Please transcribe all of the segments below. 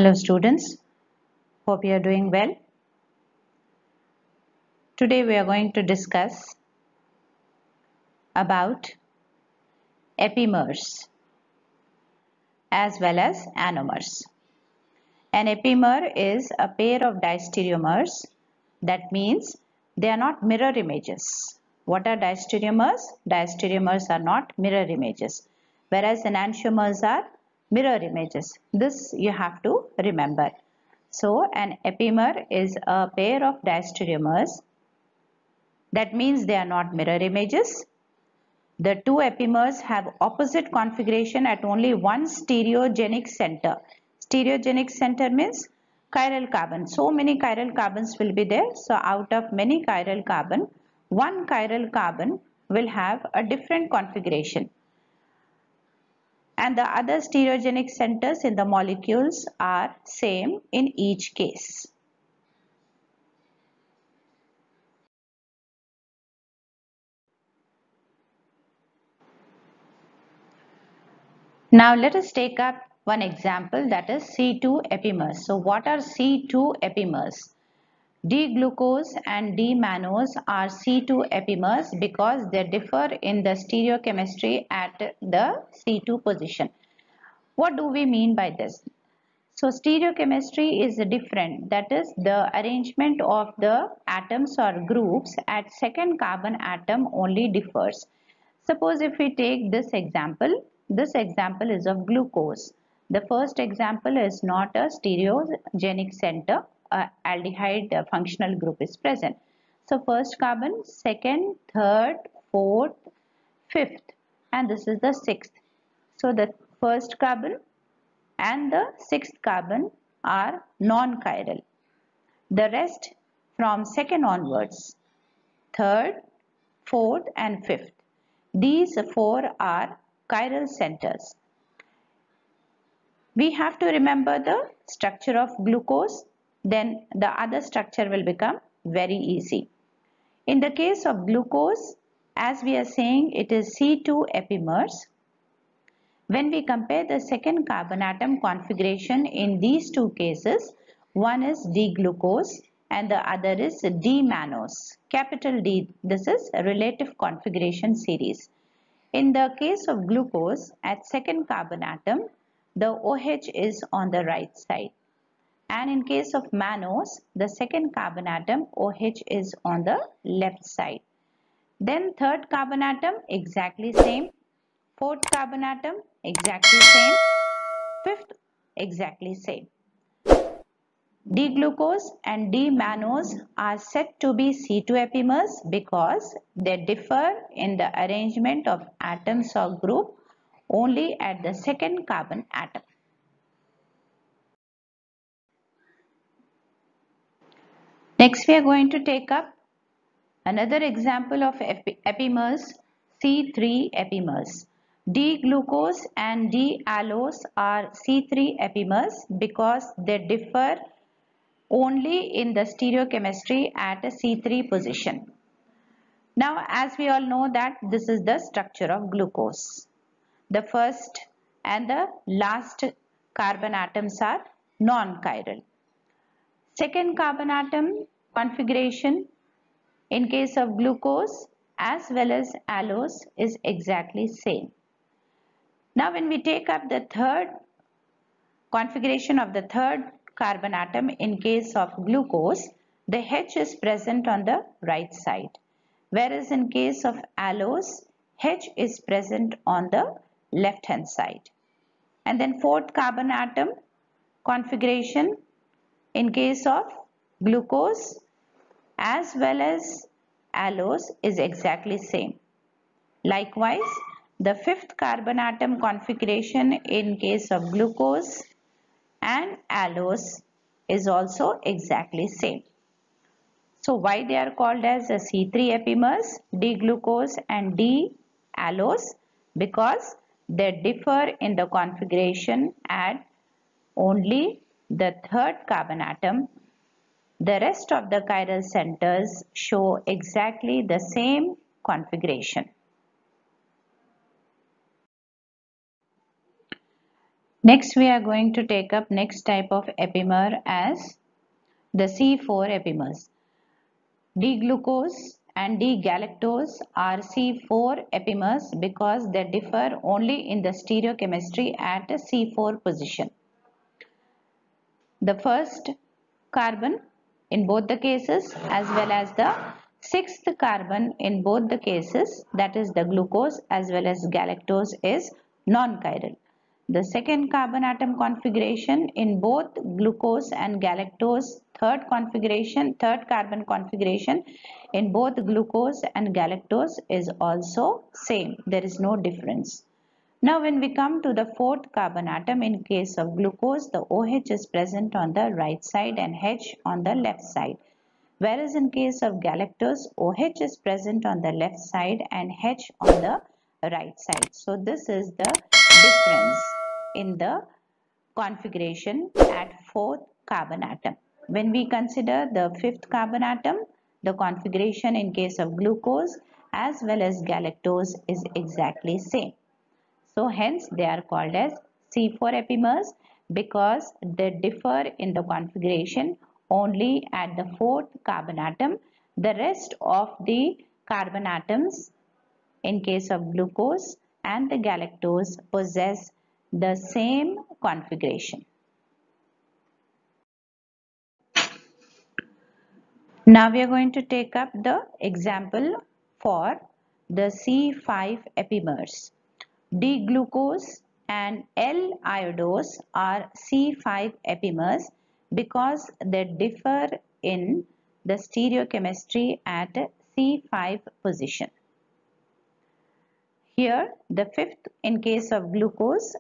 Hello students, hope you are doing well. Today we are going to discuss about epimers as well as anomers. An epimer is a pair of diastereomers. That means they are not mirror images. What are diastereomers? Diastereomers are not mirror images, whereas enantiomers are mirror images. This you have to remember. So an epimer is a pair of diastereomers. That means they are not mirror images. The two epimers have opposite configuration at only one stereogenic center. Stereogenic center means chiral carbon. So many chiral carbons will be there. So out of many chiral carbon, one chiral carbon will have a different configuration. And the other stereogenic centers in the molecules are same in each case. Now let us take up one example, that is C2 epimers. So what are C2 epimers? D-glucose and D-mannose are C2 epimers because they differ in the stereochemistry at the C2 position. What do we mean by this? So stereochemistry is different, that is the arrangement of the atoms or groups at second carbon atom only differs. Suppose if we take this example is of glucose. The first example is not a stereogenic center, aldehyde functional group is present. So first carbon, second, third, fourth, fifth, and this is the sixth. So the first carbon and the sixth carbon are non-chiral. The rest from second onwards, third, fourth and fifth. These four are chiral centers. We have to remember the structure of glucose, then the other structure will become very easy. In the case of glucose, as we are saying, it is C2 epimers. When we compare the second carbon atom configuration in these two cases, one is D-glucose and the other is D-mannose. Capital D, this is a relative configuration series. In the case of glucose, at second carbon atom, the OH is on the right side. And in case of mannose, the second carbon atom, OH is on the left side. Then third carbon atom, exactly same. Fourth carbon atom, exactly same. Fifth, exactly same. D-glucose and D-mannose are said to be C2 epimers because they differ in the arrangement of atoms or group only at the second carbon atom. Next we are going to take up another example of epimers, C3 epimers. D-glucose and D-allose are C3 epimers because they differ only in the stereochemistry at a C3 position. Now as we all know that this is the structure of glucose. The first and the last carbon atoms are non-chiral. Second carbon atom configuration in case of glucose as well as allose is exactly same. Now when we take up the third configuration of the third carbon atom in case of glucose, the H is present on the right side, whereas in case of allose, H is present on the left hand side. And then fourth carbon atom configuration in case of glucose as well as allose is exactly same. Likewise, the fifth carbon atom configuration in case of glucose and allose is also exactly same. So why they are called as a C3 epimers, D-glucose and D-allose? Because they differ in the configuration at only the third carbon atom. The rest of the chiral centers show exactly the same configuration. Next we are going to take up next type of epimer as the C4 epimers. D-glucose and D-galactose are C4 epimers because they differ only in the stereochemistry at the C4 position. The first carbon in both the cases as well as the sixth carbon in both the cases, that is the glucose as well as galactose, is non-chiral. The second carbon atom configuration in both glucose and galactose, third carbon configuration in both glucose and galactose is also same. There is no difference. Now when we come to the fourth carbon atom, in case of glucose, the OH is present on the right side and H on the left side. Whereas in case of galactose, OH is present on the left side and H on the right side. So this is the difference in the configuration at fourth carbon atom. When we consider the fifth carbon atom, the configuration in case of glucose as well as galactose is exactly same. So hence they are called as C4 epimers because they differ in the configuration only at the fourth carbon atom. The rest of the carbon atoms in case of glucose and the galactose possess the same configuration. Now we are going to take up the example for the C5 epimers. D-glucose and L-iodose are C5 epimers because they differ in the stereochemistry at C5 position. Here, the fifth, in case of glucose,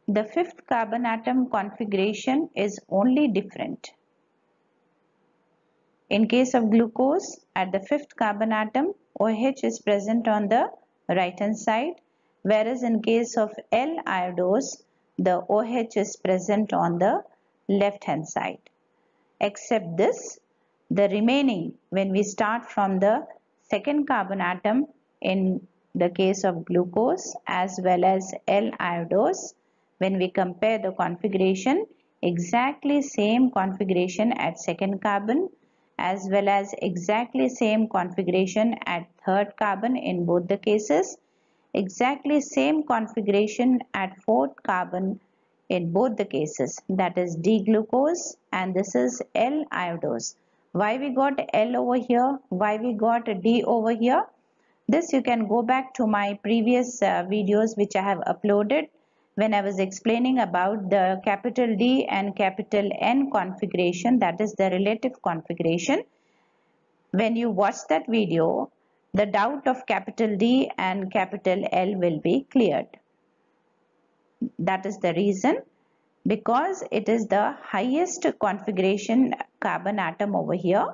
the fifth carbon atom configuration is only different. In case of glucose, at the fifth carbon atom, OH is present on the right hand side, whereas in case of L-iodose, the OH is present on the left hand side. Except this, the remaining, when we start from the second carbon atom in the case of glucose as well as L-iodose, when we compare the configuration, exactly same configuration at second carbon as well as exactly same configuration at third carbon in both the cases, exactly same configuration at fourth carbon in both the cases, that is D-glucose and this is L-iodose. Why we got L over here? Why we got D over here? This you can go back to my previous videos which I have uploaded when I was explaining about the capital D and capital N configuration, that is the relative configuration. When you watch that video, the doubt of capital D and capital L will be cleared. That is the reason, because it is the highest configuration carbon atom over here.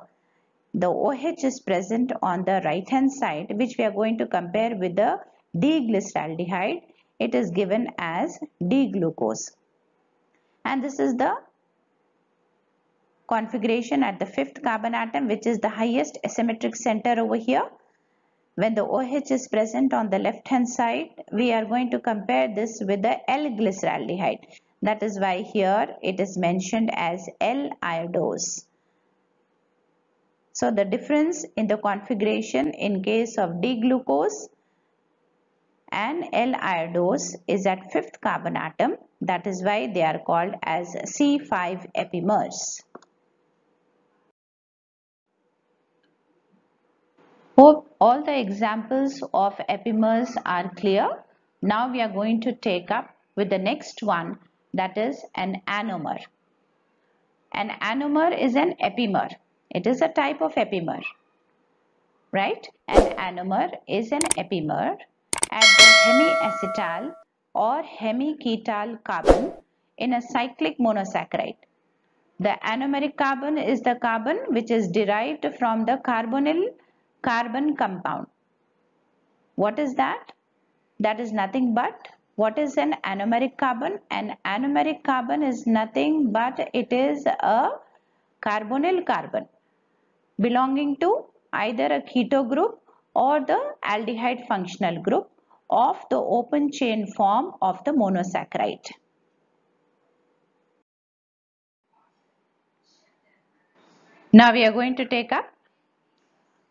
The OH is present on the right hand side, which we are going to compare with the D-glyceraldehyde. It is given as D-glucose. And this is the configuration at the fifth carbon atom, which is the highest asymmetric center over here. When the OH is present on the left hand side, we are going to compare this with the L-glyceraldehyde. That is why here it is mentioned as L-iodose. So the difference in the configuration in case of D-glucose and L-iodose is at fifth carbon atom. That is why they are called as C5 epimers. Hope all the examples of epimers are clear. Now we are going to take up with the next one, that is an anomer. An anomer is an epimer. It is a type of epimer, right? An anomer is an epimer at the hemiacetal or hemiketal carbon in a cyclic monosaccharide. The anomeric carbon is the carbon which is derived from the carbonyl carbon compound. What is that? That is nothing but, what is an anomeric carbon? An anomeric carbon is nothing but it is a carbonyl carbon belonging to either a keto group or the aldehyde functional group of the open chain form of the monosaccharide. Now we are going to take up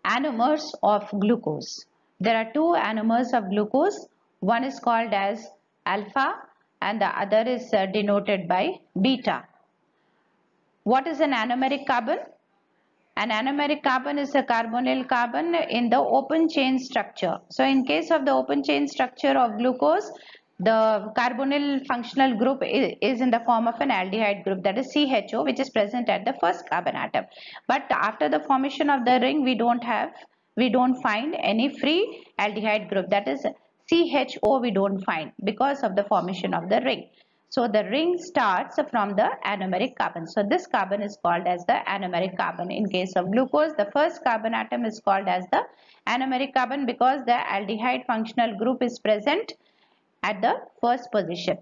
anomers of glucose. There are two anomers of glucose. One is called as alpha and the other is denoted by beta. What is an anomeric carbon? An anomeric carbon is a carbonyl carbon in the open chain structure. So in case of the open chain structure of glucose, the carbonyl functional group is in the form of an aldehyde group, that is CHO, which is present at the first carbon atom. But after the formation of the ring, we don't find any free aldehyde group, that is CHO we don't find because of the formation of the ring. So the ring starts from the anomeric carbon. So this carbon is called as the anomeric carbon. In case of glucose, the first carbon atom is called as the anomeric carbon because the aldehyde functional group is present at the first position.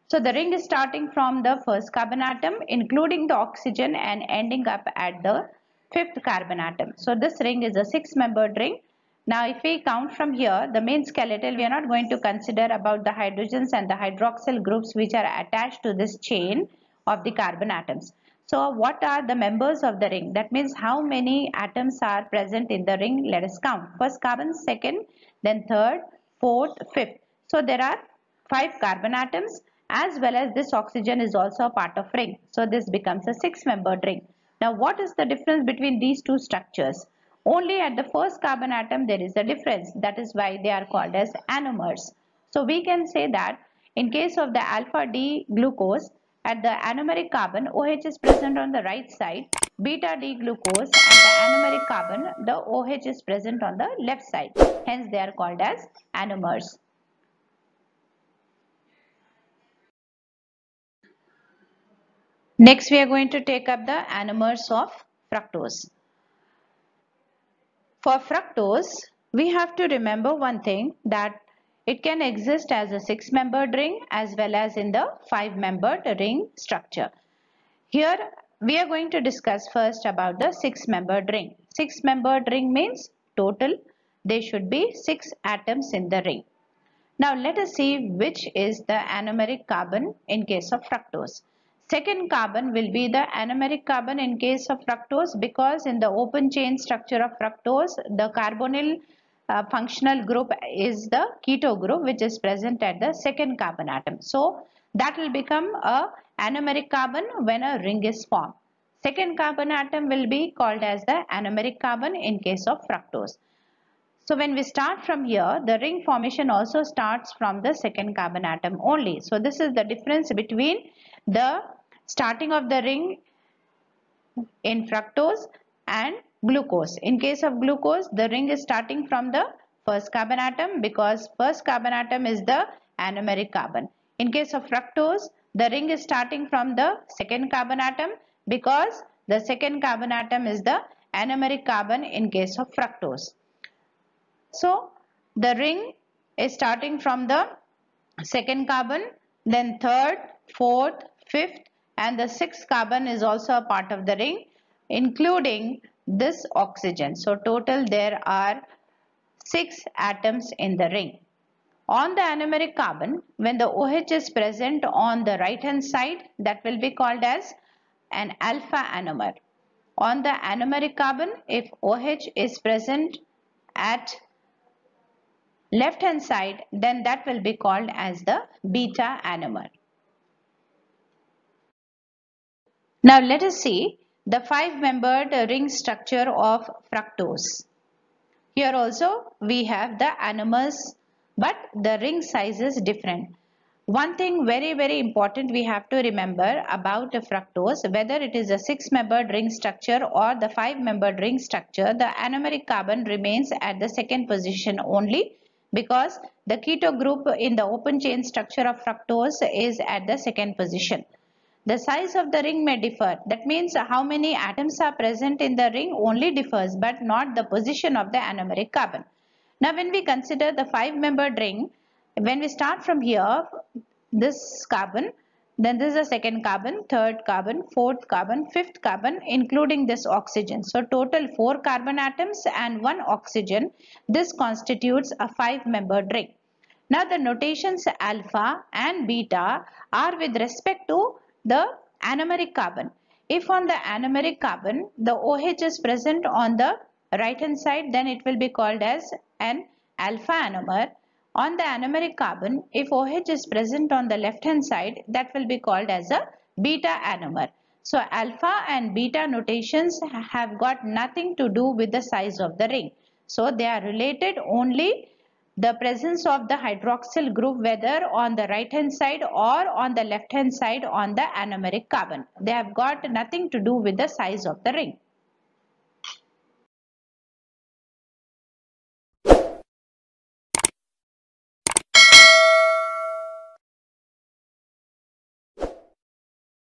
So the ring is starting from the first carbon atom, including the oxygen, and ending up at the fifth carbon atom. So this ring is a six-membered ring. Now if we count from here, the main skeletal, we are not going to consider about the hydrogens and the hydroxyl groups which are attached to this chain of the carbon atoms. So what are the members of the ring? That means how many atoms are present in the ring? Let us count. First carbon, second, then third, fourth, fifth. So there are 5 carbon atoms, as well as this oxygen is also a part of ring. So this becomes a six-membered ring. Now what is the difference between these two structures? Only at the first carbon atom there is a difference. That is why they are called as anomers. So we can say that in case of the alpha D glucose, at the anomeric carbon, OH is present on the right side. Beta D glucose, at the anomeric carbon, the OH is present on the left side. Hence they are called as anomers. Next we are going to take up the anomers of fructose. For fructose, we have to remember one thing, that it can exist as a six-membered ring as well as in the five-membered ring structure. Here we are going to discuss first about the six-membered ring. Six-membered ring means total there should be 6 atoms in the ring. Now let us see which is the anomeric carbon in case of fructose. Second carbon will be the anomeric carbon in case of fructose because in the open chain structure of fructose, the carbonyl functional group is the keto group which is present at the second carbon atom. So that will become a anomeric carbon when a ring is formed. Second carbon atom will be called as the anomeric carbon in case of fructose. So when we start from here, the ring formation also starts from the second carbon atom only. So this is the difference between the starting of the ring in fructose and glucose. In case of glucose, the ring is starting from the first carbon atom because first carbon atom is the anomeric carbon. In case of fructose, the ring is starting from the second carbon atom because the second carbon atom is the anomeric carbon in case of fructose. So the ring is starting from the second carbon, then third, fourth, fifth, and the sixth carbon is also a part of the ring, including this oxygen. So total there are 6 atoms in the ring. On the anomeric carbon, when the OH is present on the right hand side, that will be called as an alpha anomer. On the anomeric carbon, if OH is present at left hand side, then that will be called as the beta anomer. Now let us see the 5-membered ring structure of fructose. Here also we have the anomers, but the ring size is different. One thing very important we have to remember about fructose, whether it is a 6-membered ring structure or the 5-membered ring structure, the anomeric carbon remains at the second position only because the keto group in the open chain structure of fructose is at the second position. The size of the ring may differ. That means how many atoms are present in the ring only differs, but not the position of the anomeric carbon. Now when we consider the 5-membered ring, when we start from here, this carbon, then this is the second carbon, third carbon, fourth carbon, fifth carbon, including this oxygen. So total 4 carbon atoms and 1 oxygen. This constitutes a 5-membered ring. Now the notations alpha and beta are with respect to the anomeric carbon. If on the anomeric carbon the OH is present on the right hand side, then it will be called as an alpha anomer. On the anomeric carbon, if OH is present on the left hand side, that will be called as a beta anomer. So alpha and beta notations have got nothing to do with the size of the ring. So they are related only the presence of the hydroxyl group, whether on the right hand side or on the left hand side on the anomeric carbon. They have got nothing to do with the size of the ring.